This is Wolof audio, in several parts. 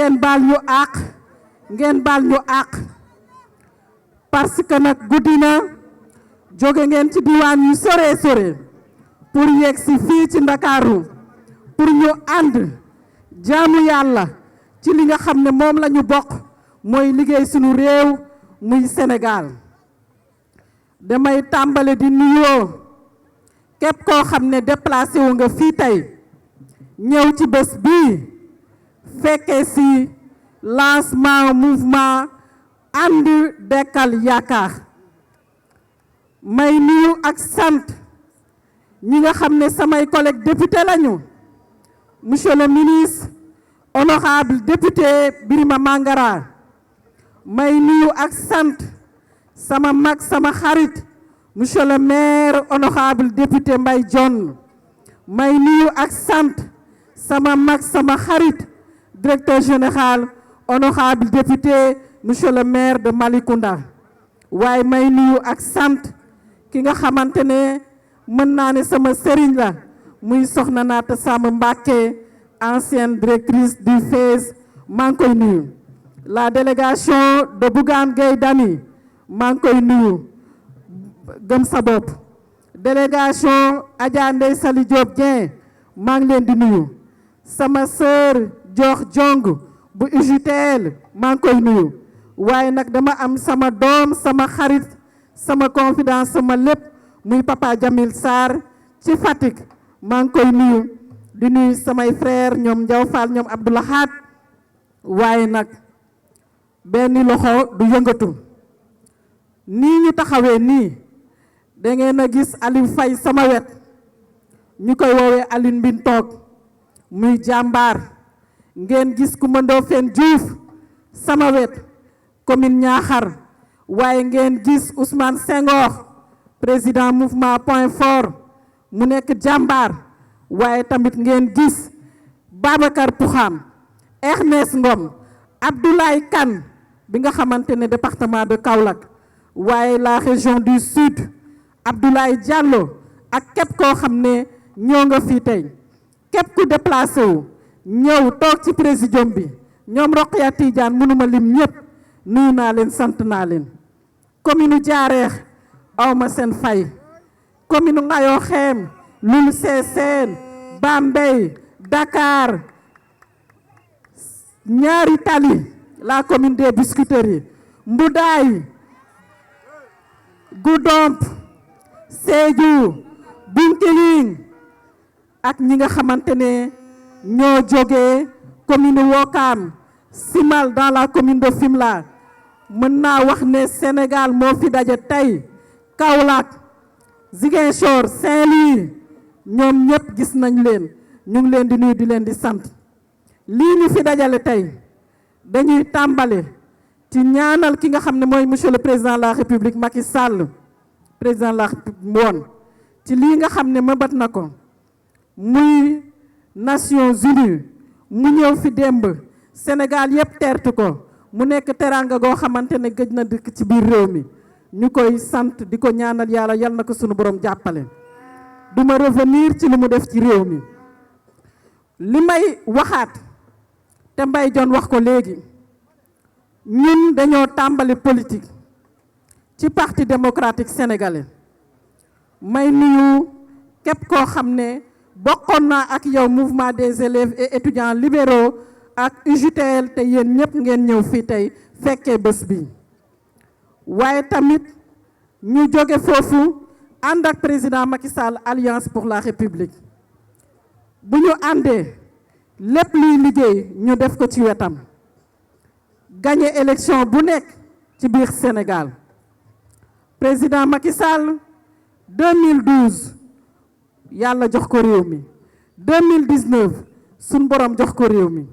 ngeen baal ñu àq ngeen baal ñu àq parce que nag guddi na jóge ngeen ci diwaan yu sore pour yegg si fii ci Ndakaaru pour ñu ànd jaamu yàlla ci li nga xam ne moom la ñu bokk mooy liggéey sunu réew muy Sénégal damay tàmbale di nuyoo képp koo xam ne déplacé wu nga fii tey ñëw ci bés bii fekkee ci lancement mouvement ànd dekkal yaakaar may nuyu ak sant ñi nga xam ne samay collègues député lañu monsieur le ministre honorable député Birima Mangara may nuyu ak sant sama mag sama xarit monsieur le maire honorable député Mbaye Dione may nuyu ak sant sama mag sama xarit directeur général honorable député monsieur le maire de Malicounda waaye may nuyu ak sant ki nga xamante ne mën naa ne sama sëriñ la muy soxna Naata Samb Mbacké ancienne directrice du FAISE maa ngi koy nuyu la délégation de Bougane Gueye Dany maa ngi koy nuyu gëm sa bopp délégation Adja Ndeye Sali Diop Dieng maa ngi leen di nuyu sama sœur Dior Jong bu UJTL maa ngi koy nuyu waaye nag dama am sama doom sama xarit sama confidence sama lépp muy papa Jamil Sarr ci Fatick maa ngi koy nuyu di nuyu samay frère ñoom Ndiaw Fall ñoom Abdoulahat waaye nag benn loxo du yëngatu nii ñu taxawee nii da ngeen a gis Aliou Faye sama wet ñu koy woowee Aline Mbine toog muy jàmbaar ngeen gis Coumba Ndoffène Diouf sama wet commune Niakhar waaye ngeen gis Ousmane Senghor président mouvement Point Fort mu nekk jàmbaar waaye tamit ngeen gis Babacar Poukham Ernest Ngom Abdoulaye Kane bi nga xamante ne département de Kaolack waaye la région du Sud Abdoulaye Diallo ak képp koo xam ne ñoo nga fii tey képp ku déplacé wu ñëw toog ci présidium bi ñoom Rokhaya Tidiane mënuma lim ñëpp nuyu naa leen sant naa leen commune Diarekh awma seen fay commune Ngayokhem Loul Sessène Bambey Dakar ñaari tali la commune des Biscuiteries Mboudaye Goudomp Sédhiou Bounkiling ak ñi nga xamante ne ñoo jógee commune Ouakam Simal dans la commune de Fimela mën naa wax ne Sénégal moo fi daje tey Kaolack Ziguinchor Saint-Louis ñoom ñëpp gis nañ leen ñu ngi leen di nuyu di leen di sant lii ñu fi dajale tey dañuy tàmbale ci ñaanal ki nga xam ne mooy monsieur le président de la république Macky Sall président de la république woon ci lii nga xam ne mëbat na ko muy Nations Unies mu ñëw fi démb Sénégal yëpp teertu ko mu nekk teraanga goo xamante ne gëj na dëkk ci biir réew mi ñu koy sant di ko ñaanal yàlla yal na ko sunu borom jàppale du ma revenir ci li mu def ci réew mi li may waxaat te Mbaye Dione wax ko léegi ñun dañoo tàmbali politique ci parti démocratique sénégalais may nuyu képp koo xam ne bokkoon naa ak yow mouvement des élèves et étudiants libéraux ak UJTL te yéen ñëpp ngeen ñëw fii tey fekkee bés bi waaye tamit ñu jóge foofu ànd ak président Macky Sall Alliance pour la République bu ñu àndee lépp luy liggéey ñu def ko ci wetam gagné élection bu nekk ci biir Sénégal président Macky Sall 2012 yàlla jox ko réew mi 2019 suñ borom jox ko réew mi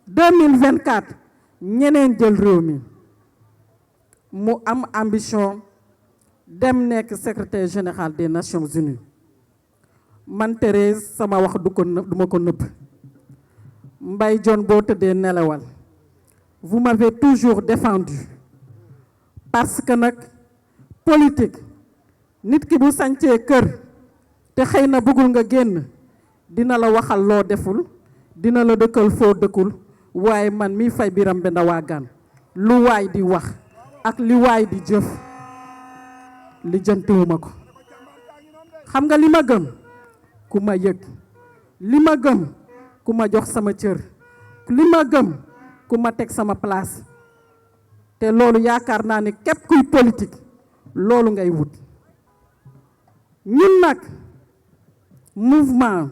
2024 ñeneen jël réew mi mu am ambition dem nekk secrétaire général des Nations Unies man Thérèse sama wax du ma ko nëbb Mbaye Dione boo tëddee nelawal vous m'avez toujours défendu parce que nag politique nit ki bu sañcee kër te xëy na bëggul nga génn dina la waxal loo deful dina la dëkkal foo dëkkul waaye man mi Faye Biram Mbenda Wagan lu waay di wax ak li waay di jëf li jëntewuma ko. xam nga li ma gëm ku ma yëg, li ma gëm ku ma jox sama cër, li ma gëm ku ma teg sama place, te loolu yaakaar naa ne képp kuy politique loolu ngay wut. ñun nag mouvement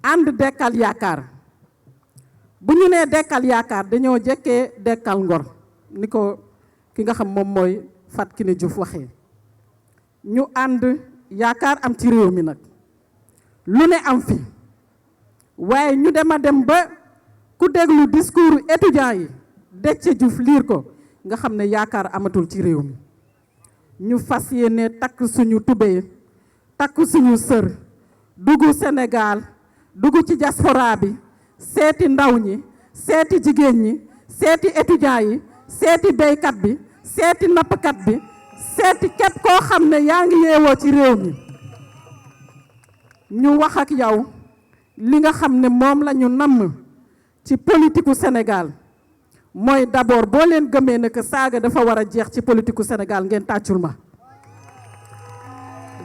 ànd dekkal yaakaar bu ñu nee dekkal yaakaar dañoo jekkee dekkal ngor ni ko ki nga xam moom mooy Fatou Kiné Diouf waxee. ñu ànd yaakaar am ci réew mi nag lu ne am fi waaye ñu dem a dem ba ku déglu discours étudiants yi Déthié Diouf liir ko nga xam ne yaakaar amatul ci réew mi. ñu fas yéene takk suñu tubéy takk suñu sër dugg Sénégal dugg ci diaspora bi seeti ndaw ñi seeti jigéen ñi seeti étudiants yi seeti béykat bi seeti nappkat bi seeti képp koo xam ne yaa ngi yeewoo ci réew mi. ñu wax ak yow li nga xam ne moom la ñu namm ci politiku Sénégal mooy d'abord boo leen gëmee ne que saaga dafa war a jeex ci politiku Sénégal ngeen tàccul ma.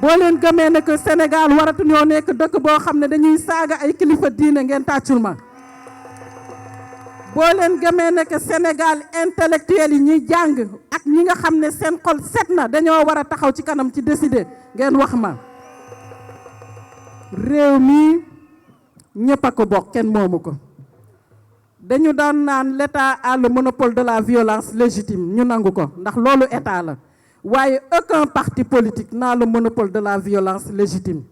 boo leen gëmee ne que Sénégal waratuñoo nekk dëkk boo xam ne dañuy saaga ay kilifa diine ngeen tàccul ma. boo leen gëmee ne que Sénégal intellectuel yi ñuy jàng ak ñi nga xam ne seen xol set na dañoo war a taxaw ci kanam ci décider ngeen wax ma. réew mi ñëpp a ko bokk kenn moomu ko. dañu daan naan l'État a le monopole de la violence légitime ñu nangu ko ndax loolu état la waaye aucun parti politique n'a le monopole de la violence légitime.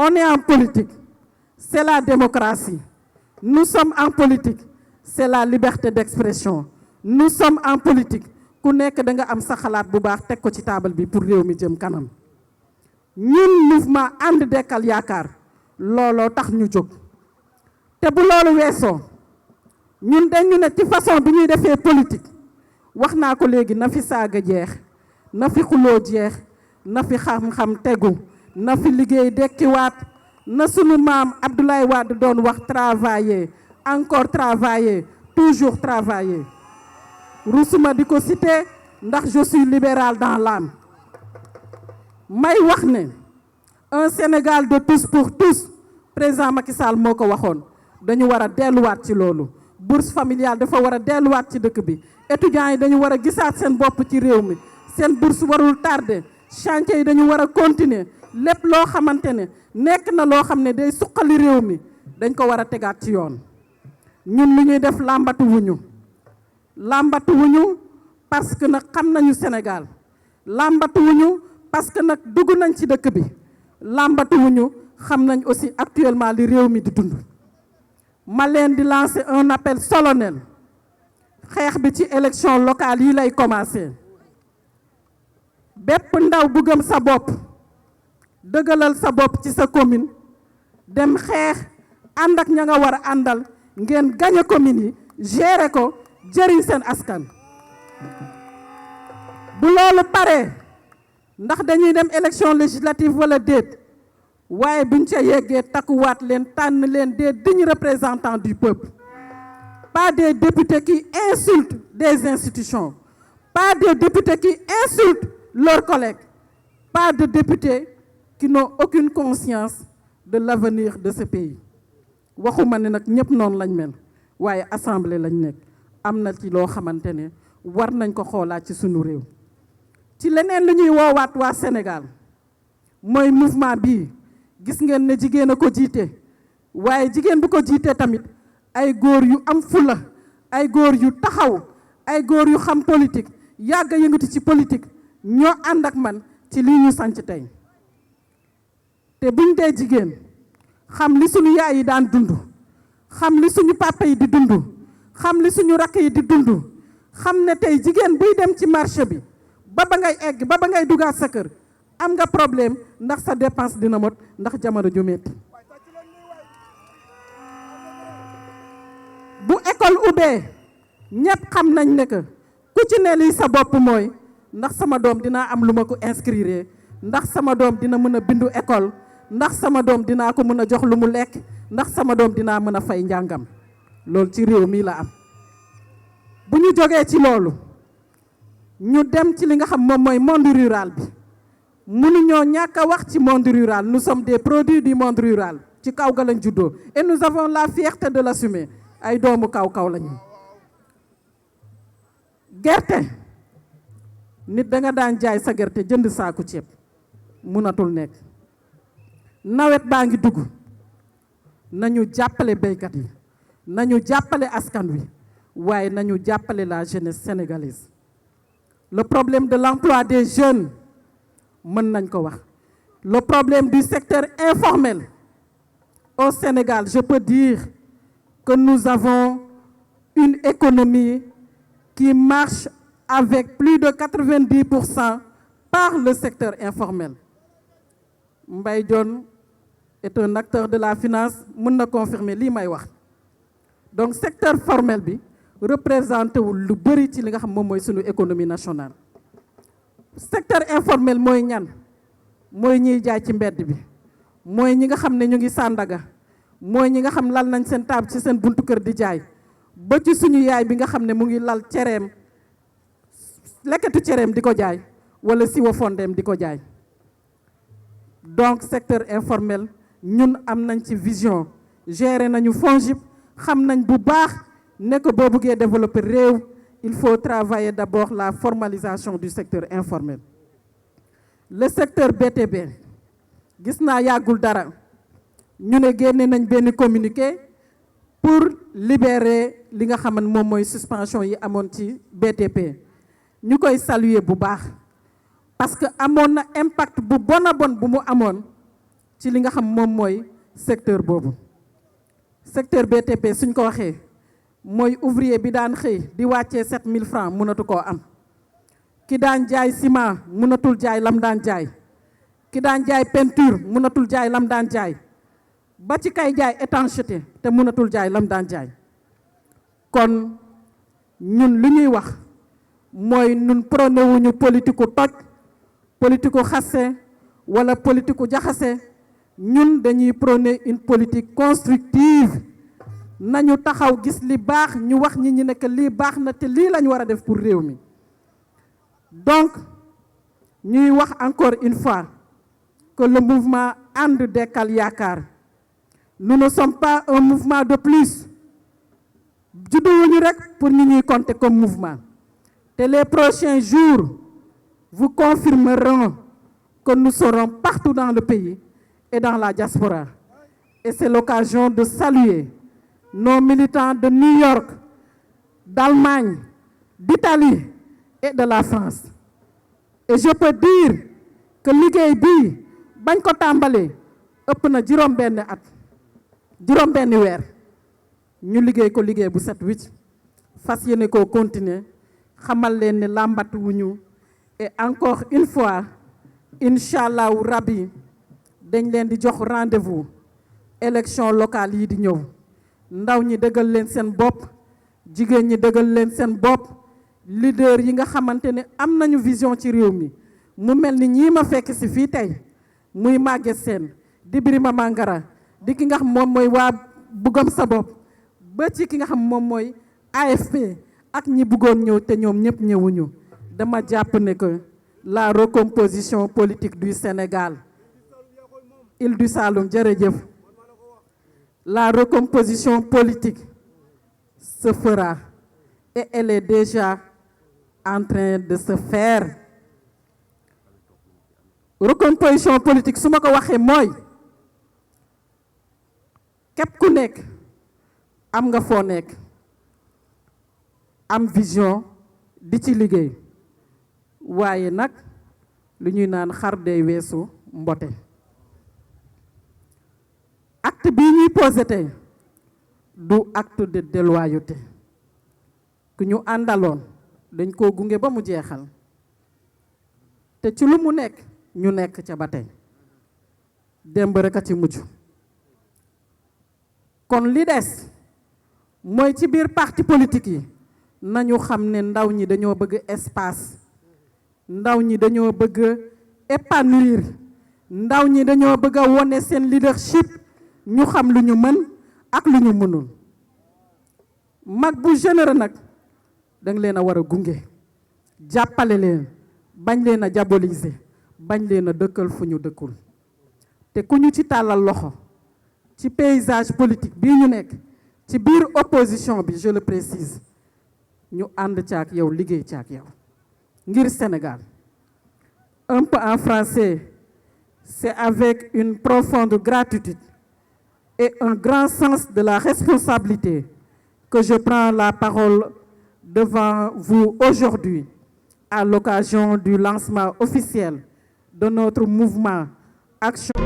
On est en politique, c'est la démocratie. Nous sommes en politique, c'est la liberté d'expression. Nous sommes en politique ku nekk da nga am sa xalaat bu baax teg ko ci table bi pour réew mi jëm kanam. ñun mouvement ànd dekkal yaakaar looloo tax ñu jóg. te bu loolu weesoo ñun dañu ne ci façon bi ñuy defee politique wax naa ko léegi na fi saaga jeex na fi xuloo jeex na fi xam-xam tegu na fi liggéey dekkiwaat na sunu maam Abdoulaye Wade doon wax travailler encore travailler toujours travailler. rusuma di ko citer ndax je suis libéral dans l'âme. may wax ne un Sénégal de tous pour tous président Macky Sall moo ko waxoon. dañu war a delluwaat ci loolu bourse familiale dafa war a delluwaat ci dëkk bi étudiants yi dañu war a gisaat seen bopp ci réew mi seen bourse warul tardé chantier yi dañu war a continuer lépp loo xamante ne nekk na loo xam ne day suqali réew mi dañ ko war a tegaat ci yoon. ñun lu ñuy def làmbatu wuñu parce que nag xam nañu Sénégal làmbatu wuñu parce que nag dugg nañ ci dëkk bi làmbatu wuñu xam nañ aussi actuellement li réew mi di dund. ma leen di lancer un appel solennel xeex bi ci élection locale yi lay commencer bépp ndaw bu gëm sa bopp dëggalal sa bopp ci sa commune dem xeex ànd ak ña nga war a àndal ngeen gañe commune yi gérer ko jëriñ seen askan. bu loolu paree ndax dañuy dem élection législative wala déet waaye buñ ca yeggee takkuwaat leen tànn leen des dignes représentants du peuple, pas des députés qui insultent des institutions, pas des députés qui insultent leurs collègues, pas de députés qui n'ont aucune conscience de l'avenir de ce pays. waxuma ne nag ñëpp noonu lañ mel waaye assemblée lañ nekk am na ci loo xamante ne war nañ ko xoolaat ci sunu réew. ci leneen lu ñuy woowaat waa Sénégal mooy mouvement bii gis ngeen ne jigéen a ko jiite waaye jigéen bu ko jiite tamit ay góor yu am fula ay góor yu taxaw ay góor yu xam politique yàgg a yëngatu ci politique ñoo ànd ak man ci lii ñu sanc tey. te buñ dee jigéen xam li suñu yaay yi daan dund xam li suñu papa yi di dund xam li suñu rakk yi di dund xam ne tey jigéen buy dem ci marché bi ba ngay egg ba ngay dugaat sa kër am nga problème ndax sa dépense dina mot ndax jamono ju metti. bu école ubbee ñëpp xam nañ ne que ku ci ne lii sa bopp mooy ndax sama doom dinaa am lu ma ko inscrire ndax sama doom dina mën a bindu école ndax sama doom dinaa ko mën a jox lu mu lekk ndax sama doom dinaa mën a fay njàngam. loolu ci réew mi la am bu ñu jógee ci loolu ñu dem ci li nga xam moom mooy monde rural bi mënuñoo ñàkk a wax ci monde rural nous sommes des produits du monde rural ci kaw ga lañ juddoo et nous avons la fierté de l'assumer ay doomu kaw lañu gerte nit da nga daan jaay sa gerte jënd saaku ceeb mënatul nekk nawet baa ngi dugg nañu jàppale béykat yi nañu jàppale askan wi waaye nañu jàppale la jeunesse sénégalaise le problème de l'emploi des jeunes mën nañ ko wax le problème du secteur informel au Sénégal je peux dire que nous avons une économie qui marche avec plus de 90% par le secteur informel. Mbaye Dione est un acteur de la finance, mën na confirmer lii may wax. Donc secteur formel bi représenté wul lu bëri ci li nga xam moom mooy sunu économie nationale. Secteur informel mooy ñan mooy ñiy jaay ci mbedd bi mooy ñi nga xam ne ñu ngi Sandaga mooy ñi nga xam lal nañ seen taab ci seen buntu kër di jaay ba ci suñu yaay bi nga xam ne mu ngi lal cereem lekketu cereem di ko jaay wala siwo fondeem di ko jaay. Donc secteur informel ñun am nañ ci vision gérer nañu FONGIP xam nañ bu baax ne ko boo bëggee développer réew il faut travailler d'abord la formalisation du secteur informel. Le secteur BTP gis naa yàggul dara ñu ne génne nañ benn communiqué pour libérer li nga xam ne moom mooy suspension yi amoon ci BTP ñu koy saluer bu baax parce que amoon na impact bu bon a bon bu mu amoon ci li nga xam moom mooy secteur boobu. Secteur BTP suñ ko waxee mooy ouvrier bi daan xëy di wàccee 7000 francs mënatu koo am ki daan jaay ciment mënatul jaay lam daan jaay ki daan jaay peinture mënatul jaay lam daan jaay ba ci kay jaay étanchéité te mënatul jaay lam daan jaay. Kon ñun li ñuy wax mooy ñun prôné wuñu politique toj politique xasse wala politique jaxase ñun dañuy prôné une politique constructive nañu taxaw gis li baax ñu wax ñi ñi nekk lii baax na te lii lañu war a def pour réew mi. Donc ñuy wax encore une fois que le mouvement And Dekkal Yaakaar nous ne sommes pas un mouvement de plus judduwuñu rek pour ñu ñuy compter comme mouvement te les prochains jours vous confirmeront que nous serons partout dans le pays et dans la diaspora. Et c'est l'occasion de saluer nos militants de New York, d'Allemagne, d'Italie et de la France. Et je peux dire que liggéey bii bañ ko tàmbalee ëpp na juróom-benn at juróom-benn weer ñu liggéey ko liggéey bu set wicc fas yéene koo continuer xamal leen ne làmbatu wuñu et encore une fois incha allahu rabbi dañ leen di jox rendez-vous élection locale yi di ñëw ndaw ñi dëggal leen seen bopp jigéen ñi dëggal leen seen bopp leader yi nga xamante ne am nañu vision ci réew mi mu mel ni ñii ma fekk si fii tey muy Maguette Sène di Birima Mangara di ki nga xam moom mooy waa bu gëm sa bopp ba ci ki nga xam moom mooy AFP ak ñi bëggoon ñëw te ñoom ñëpp ñëwuñu dama jàpp ne que la recomposition politique du Sénégal Île du Saloum jërëjëf la recomposition politique se fera et elle est déjà en train de se faire. Recomposition politique su ma ko waxee mooy képp ku nekk am nga foo nekk am vision di ci liggéey waaye nag lu ñuy naan xar day weesu mbote. Acte bii ñuy posé tey du acte de déloyauté ku ñu àndaloon dañ koo gunge ba mu jeexal te ci lu mu nekk ñu nekk ca ba tey démb rek a ci mujj. Kon li des mooy ci biir parti politique yi nañu xam ne ndaw ñi dañoo bëgg espace ndaw ñi dañoo bëgg épanouir ndaw ñi dañoo bëgg a wone seen leadership ñu xam lu ñu mën ak lu ñu mënul mag bu généreux nag da nga leen a war a gunge jàppale leen bañ leen a diaboliser bañ leen a dëkkal fu ñu dëkkul te ku ñu ci tàllal loxo ci paysage politique bii ñu nekk ci biir opposition bi je le précise ñu ànd ci ak yow liggéey ci ak yow ngir Sénégal. Un peu en français, c'est avec une profonde gratitude et un grand sens de la responsabilité que je prends la parole devant vous aujourd'hui à l'occasion du lancement officiel de notre mouvement Action